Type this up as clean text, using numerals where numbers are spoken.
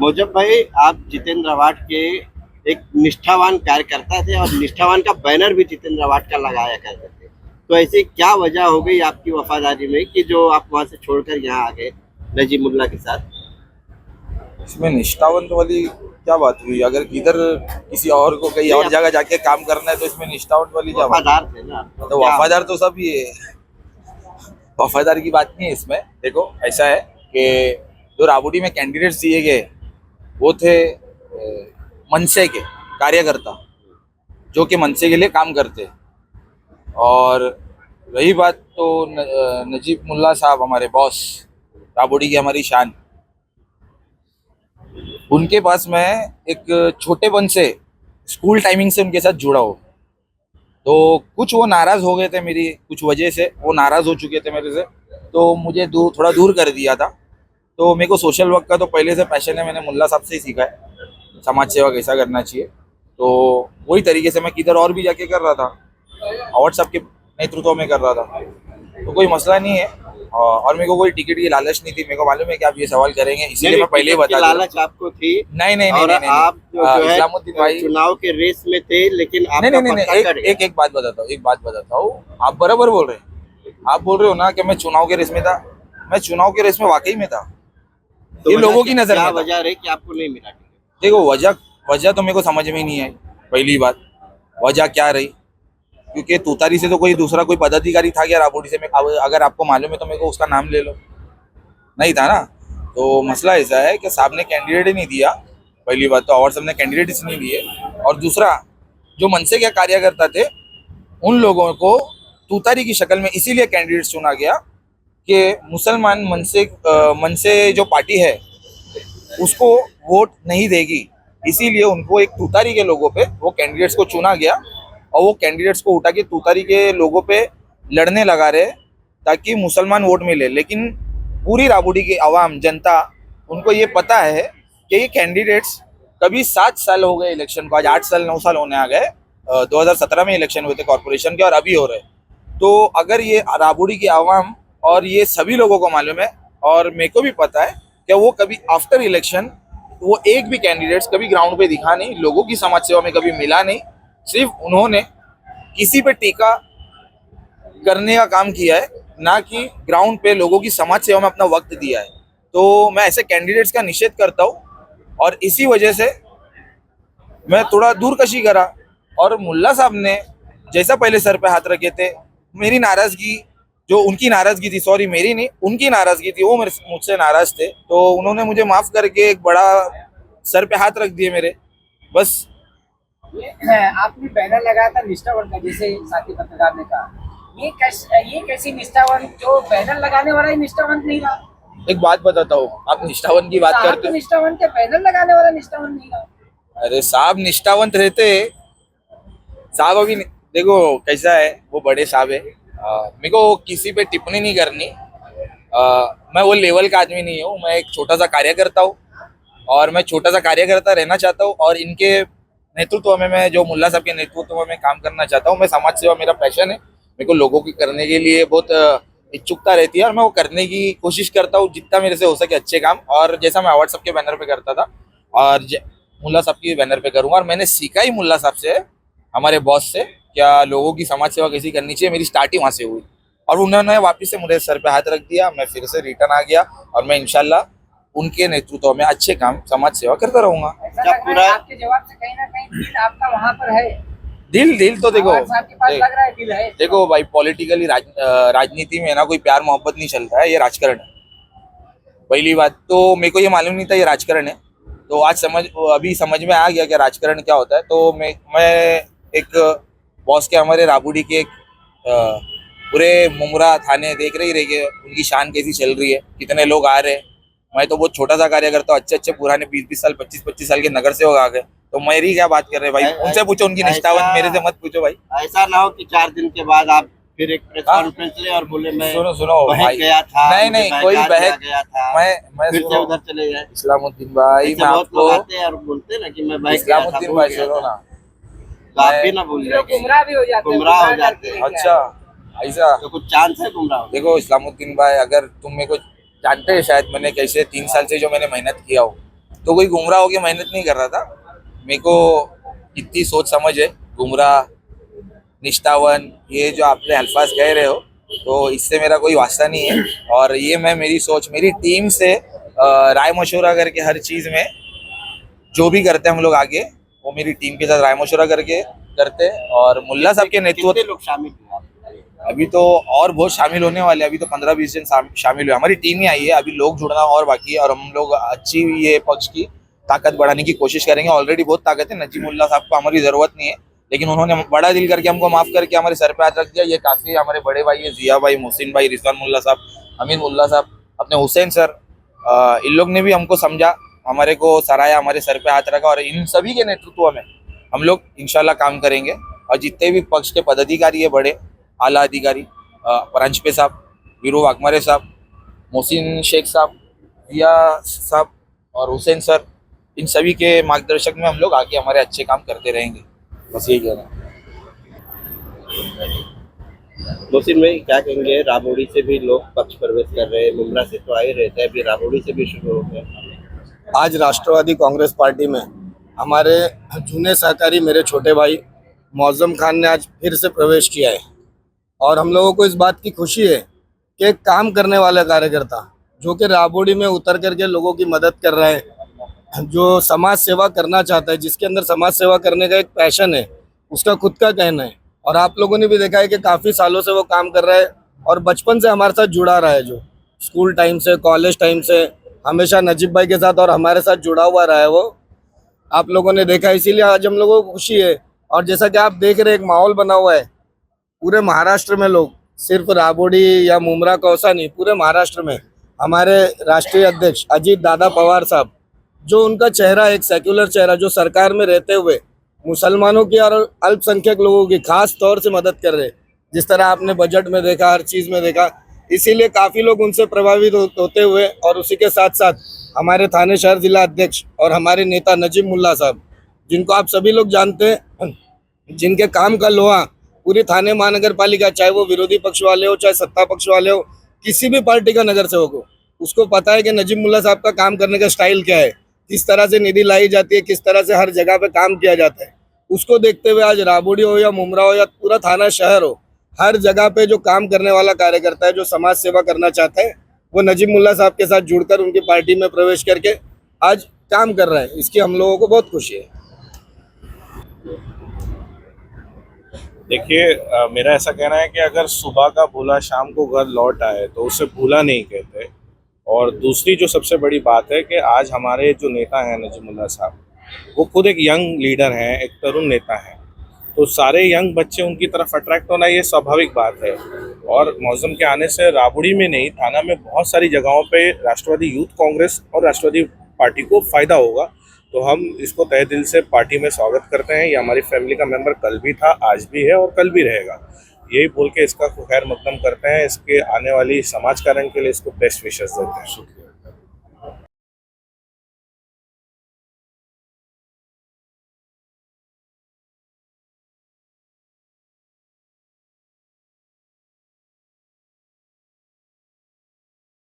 मौजब भाई, आप जितेंद्र अवार्ड के एक निष्ठावान कार्यकर्ता थे और निष्ठावान का बैनर भी जितेंद्र अवार्ड का लगाया करते थे। तो ऐसी क्या वजह हो गई आपकी वफादारी में कि जो आप वहां से छोड़कर यहाँ आ गए नजीमुल्लाह के साथ? इसमें निष्ठावंत वाली क्या बात हुई? अगर इधर किसी और को कहीं और जगह जाके काम करना है तो इसमें निष्ठावंत वाली क्या बात? वफादार थे ना आप, तो क्या? वफादार तो सब ही है। वफादार की बात नहीं है इसमें। देखो ऐसा है कि जो राबुडी में कैंडिडेट्स दिए गए वो थे मनसे के कार्यकर्ता, जो कि मनसे के लिए काम करते। और रही बात तो नजीब मुल्ला साहब, हमारे बॉस, राबुडी की हमारी शान, उनके पास मैं एक छोटेपन से स्कूल टाइमिंग से उनके साथ जुड़ा हूँ। तो कुछ वो नाराज हो गए थे, मेरी कुछ वजह से वो नाराज हो चुके थे मेरे से, तो मुझे थोड़ा दूर कर दिया था। तो मेरे को सोशल वर्क का तो पहले से पैशन है, मैंने मुल्ला साहब से ही सीखा है समाज सेवा कैसा करना चाहिए। तो वही तरीके से मैं किधर और भी जाके कर रहा था, अवार्ड साहब के नेतृत्व में कर रहा था, तो कोई मसला नहीं है। और मेरे को कोई टिकट की लालच नहीं थी। मेरे को मालूम है कि आप ये सवाल करेंगे, इसीलिए मैं पहले ही बता दूं। लालच आपको थी? नहीं नहीं और नहीं, आप जो है इस्लामुद्दीन भाई चुनाव के रेस में थे, लेकिन नहीं आपका नहीं नहीं, पक्का कर गया। एक बात बताता हूँ। आप बराबर बोल रहे हैं। आप बोल रहे हो ना कि मैं चुनाव के रेस में था। मैं चुनाव के रेस में वाकई में था। तो ये लोगों की नजर क्या में था। वजह रही कि आपको नहीं मिला टिकट? देखो वजह तो मेरे को समझ में ही नहीं आई। पहली बात, वजह क्या रही? क्योंकि तुतारी से तो कोई दूसरा कोई पदाधिकारी था क्या राबोडी से? मैं अगर आपको मालूम है तो मेरे को उसका नाम ले लो। नहीं था ना। तो मसला ऐसा है कि साहब ने कैंडिडेट ही नहीं दिया। पहली बात तो अवार्ड साहब ने कैंडिडेट ही नहीं दिए। और दूसरा, जो मनसे के कार्यकर्ता थे उन लोगों को तुतारी की शक्ल में इसीलिए कैंडिडेट चुना गया कि मुसलमान मनसे जो पार्टी है उसको वोट नहीं देगी, इसीलिए उनको एक तुतारी के लोगों पे वो कैंडिडेट्स को चुना गया। और वो कैंडिडेट्स को उठा के तुतारी के लोगों पे लड़ने लगा रहे ताकि मुसलमान वोट मिले। लेकिन पूरी राबुडी की आवाम, जनता, उनको ये पता है कि ये कैंडिडेट्स कभी 7 साल हो गए इलेक्शन को, आज 8 साल 9 साल होने आ गए। 2017 में इलेक्शन हुए थे कॉर्पोरेशन के और अभी हो रहे। तो अगर ये राबुडी की आवाम और ये सभी लोगों को मालूम है और मेरे को भी पता है कि वो कभी आफ्टर इलेक्शन वो एक भी कैंडिडेट्स कभी ग्राउंड पे दिखा नहीं, लोगों की समाज सेवा में कभी मिला नहीं। सिर्फ उन्होंने किसी पे टीका करने का काम किया है, ना कि ग्राउंड पे लोगों की समाज सेवा में अपना वक्त दिया है। तो मैं ऐसे कैंडिडेट्स का निषेध करता हूँ और इसी वजह से मैं थोड़ा दूरकशी करा। और मुल्ला साहब ने जैसा पहले सर पे हाथ रखे थे, मेरी नाराजगी, जो उनकी नाराजगी थी, सॉरी मेरी नहीं, उनकी नाराजगी थी, वो मुझसे नाराज थे, तो उन्होंने मुझे माफ करके एक बड़ा सर पे हाथ रख दिए मेरे, बस। आपने बैनर लगाया था निष्ठावन का, जैसे साथी पत्रकार ने कहा, ये कैसी निष्ठावन, जो बैनर लगाने वाला ही निष्ठावन नहीं रहा? एक बात बताता हूँ, आप निष्ठावन की बात करते हो। निष्ठावन के बैनर लगाने वाला निष्ठावन नहीं रहा? अरे साहब निष्ठावंत रहते साहब। अभी देखो कैसा है, वो बड़े साहब है। मेरे को किसी पे टिप्पणी नहीं करनी। मैं वो लेवल का आदमी नहीं हूँ। मैं एक छोटा सा कार्यकर्ता हूँ और मैं छोटा सा कार्यकर्ता रहना चाहता हूँ। और इनके नेतृत्व में, मैं जो मुल्ला साहब के नेतृत्व में मैं काम करना चाहता हूँ। मैं समाज सेवा मेरा पैशन है। मेरे को लोगों की करने के लिए बहुत इच्छुकता रहती है और मैं वो करने की कोशिश करता हूँ जितना मेरे से हो सके अच्छे काम। और जैसा मैं अवार्ड साहब के बैनर पे करता था और मुल्ला साहब के बैनर पे करूँगा। और मैंने सीखा ही मुल्ला साहब से, हमारे बॉस से, क्या लोगों की समाज सेवा कैसी करनी चाहिए। मेरी स्टार्ट ही वहाँ से हुई और उन्होंने वापस से मुझे सर पे हाथ रख दिया। मैं फिर से रिटर्न आ गया और मैं इंशाल्लाह उनके नेतृत्व में अच्छे काम, समाज सेवा करता रहूंगा। आपके जवाब से कहीं ना कहीं दिल आपका वहाँ पर है। दिल तो देखो, आपके पास लग रहा है दिल है। देखो भाई, पॉलिटिकली राजनीति में ना कोई प्यार मोहब्बत नहीं चलता है, ये राजकारण है। पहली बात तो मेरे को ये मालूम नहीं था ये राजकारण है, तो आज अभी समझ में आ गया कि राजकारण क्या होता है। तो मैं एक बॉस के, हमारे राबुडी के पूरे मुमरा थाने देख रही है उनकी शान कैसी चल रही है, कितने लोग आ रहे हैं। मैं तो बहुत छोटा सा कार्यकर्ता हूँ, अच्छे पुराने 20-20 साल 25-25 साल के नगर सेवक आ गए, तो मेरी क्या बात कर रहे भाई? उनसे पूछो उनकी निष्ठावन, मेरे से मत पूछो भाई। ऐसा ना हो कि 4 दिन के बाद आप फिर एक प्रेस कॉन्फ्रेंस ले और बोले मैं सुनो भाई, गया था, नहीं कोई बहक गया था, मैं फिर से उधर चले गए। इस्लामुद्दीन भाई, मैं बहुत आपको लोग आते हैं और बोलते हैं ना कि मैं बहक गया था, इस्लामुद्दीन भाई सुनो ना, तो आप भी ना भूल जाए, गुमराह भी हो जाते हैं, गुमराह हो जाते हैं। अच्छा ऐसा तो कुछ चांस है गुमराह? देखो इस्लामुद्दीन भाई, अगर तुम मेरे को जानते हैं शायद, मैंने कैसे 3 साल से जो मैंने मेहनत किया हो, तो कोई गुमराह होके मेहनत नहीं कर रहा था। मेरे को इतनी सोच समझ है। गुमराह, निष्ठावान, ये जो आपने अल्फाज कह रहे हो, तो इससे मेरा कोई वास्ता नहीं है। और ये मैं मेरी सोच मेरी टीम से राय मशवरा करके हर चीज़ में जो भी करते हैं हम लोग आगे, वो मेरी टीम के साथ राय मशवरा करके करते हैं। और मुल्ला साहब के नेतृत्व कितने लोग शामिल हुए आप? अभी तो और बहुत शामिल होने वाले हैं। अभी तो 15-20 जन शामिल हुए। हमारी टीम ही आई है, अभी लोग जुड़ना और बाकी है। और हम लोग अच्छी ये पक्ष की ताकत बढ़ाने की कोशिश करेंगे। ऑलरेडी बहुत ताकत है। नजीमुल्लाह साहब को हमारी जरूरत नहीं है, लेकिन उन्होंने बड़ा दिल करके हमको माफ करके हमारे सर पे हाथ रख दिया। ये काफी है। हमारे बड़े भाई है, जिया भाई, मोहसिन भाई, रिजवान मुल्ला साहब, अमीन मुल्ला साहब, अपने हुसैन सर, इन लोग ने भी हमको समझा, हमारे को सराहा, हमारे सर पे हाथ रखा। और इन सभी के नेतृत्व में हम लोग इंशाल्लाह काम करेंगे। और जितने भी पक्ष के पदाधिकारी है, बड़े आला अधिकारी, परांजपे साहब, वीरू वाघमारे साहब, मोहसिन शेख साहब, जिया साहब और हुसैन सर, इन सभी के मार्गदर्शक में हम लोग आगे हमारे अच्छे काम करते रहेंगे। बस यही कहना है। मोहसिन भाई क्या कहेंगे? राबोड़ी से भी लोग पक्ष प्रवेश कर रहे हैं, मुमरा से तो आए रहते हैं, अभी राबोड़ी से भी शुरू हो गया। आज राष्ट्रवादी कांग्रेस पार्टी में हमारे जूने सहकारी मेरे छोटे भाई मौज़म खान ने आज फिर से प्रवेश किया है। और हम लोगों को इस बात की खुशी है कि एक काम करने वाला कार्यकर्ता जो कि राबोड़ी में उतर करके लोगों की मदद कर रहा है, जो समाज सेवा करना चाहता है, जिसके अंदर समाज सेवा करने का एक पैशन है, उसका खुद का कहना है। और आप लोगों ने भी देखा है कि काफ़ी सालों से वो काम कर रहा है और बचपन से हमारे साथ जुड़ा रहा है। जो स्कूल टाइम से, कॉलेज टाइम से हमेशा नजीब भाई के साथ और हमारे साथ जुड़ा हुआ रहा है वो, आप लोगों ने देखा। इसीलिए आज हम लोगों को खुशी है। और जैसा कि आप देख रहे हैं, एक माहौल बना हुआ है पूरे महाराष्ट्र में। लोग सिर्फ राबोड़ी या मुमरा कौसा नहीं, पूरे महाराष्ट्र में हमारे राष्ट्रीय अध्यक्ष अजीत दादा पवार साहब, जो उनका चेहरा, एक सेक्युलर चेहरा, जो सरकार में रहते हुए मुसलमानों की और अल्पसंख्यक लोगों की खास तौर से मदद कर रहे, जिस तरह आपने बजट में देखा, हर चीज़ में देखा। इसीलिए काफ़ी लोग उनसे प्रभावित होते हुए, और उसी के साथ साथ हमारे थाने शहर जिला अध्यक्ष और हमारे नेता नजीब मुल्ला साहब, जिनको आप सभी लोग जानते हैं, जिनके काम का लोहा पूरी थाने महानगर पालिका, चाहे वो विरोधी पक्ष वाले हो, चाहे सत्ता पक्ष वाले हो, किसी भी पार्टी का नगर सेवक हो, उसको पता है कि नजीब मुल्ला साहब का काम करने का स्टाइल क्या है, किस तरह से निधि लाई जाती है, किस तरह से हर जगह पे काम किया जाता है। उसको देखते हुए आज राबोड़ी हो या मुमरा हो या पूरा थाना शहर हो, हर जगह पे जो काम करने वाला कार्यकर्ता है, जो समाज सेवा करना चाहता है, वो नजीब मुल्ला साहब के साथ जुड़कर उनकी पार्टी में प्रवेश करके आज काम कर रहा है। इसकी हम लोगों को बहुत खुशी है। देखिए, मेरा ऐसा कहना है कि अगर सुबह का भूला शाम को घर लौट आए तो उसे भूला नहीं कहते। और दूसरी जो सबसे बड़ी बात है कि आज हमारे जो नेता हैं नजीमुल्लाह साहब, वो खुद एक यंग लीडर हैं, एक तरुण नेता हैं। तो सारे यंग बच्चे उनकी तरफ अट्रैक्ट होना ये स्वाभाविक बात है। और मौज़म के आने से राबोड़ी में नहीं, थाना में बहुत सारी जगहों पे राष्ट्रवादी यूथ कांग्रेस और राष्ट्रवादी पार्टी को फ़ायदा होगा। तो हम इसको तहे दिल से पार्टी में स्वागत करते हैं। ये हमारी फैमिली का मेंबर कल भी था, आज भी है और कल भी रहेगा। यही बोल के इसका खैर मकदम करते हैं। इसके आने वाली समाज कारण के लिए इसको बेस्ट विशेष देते हैं। शुक्रिया।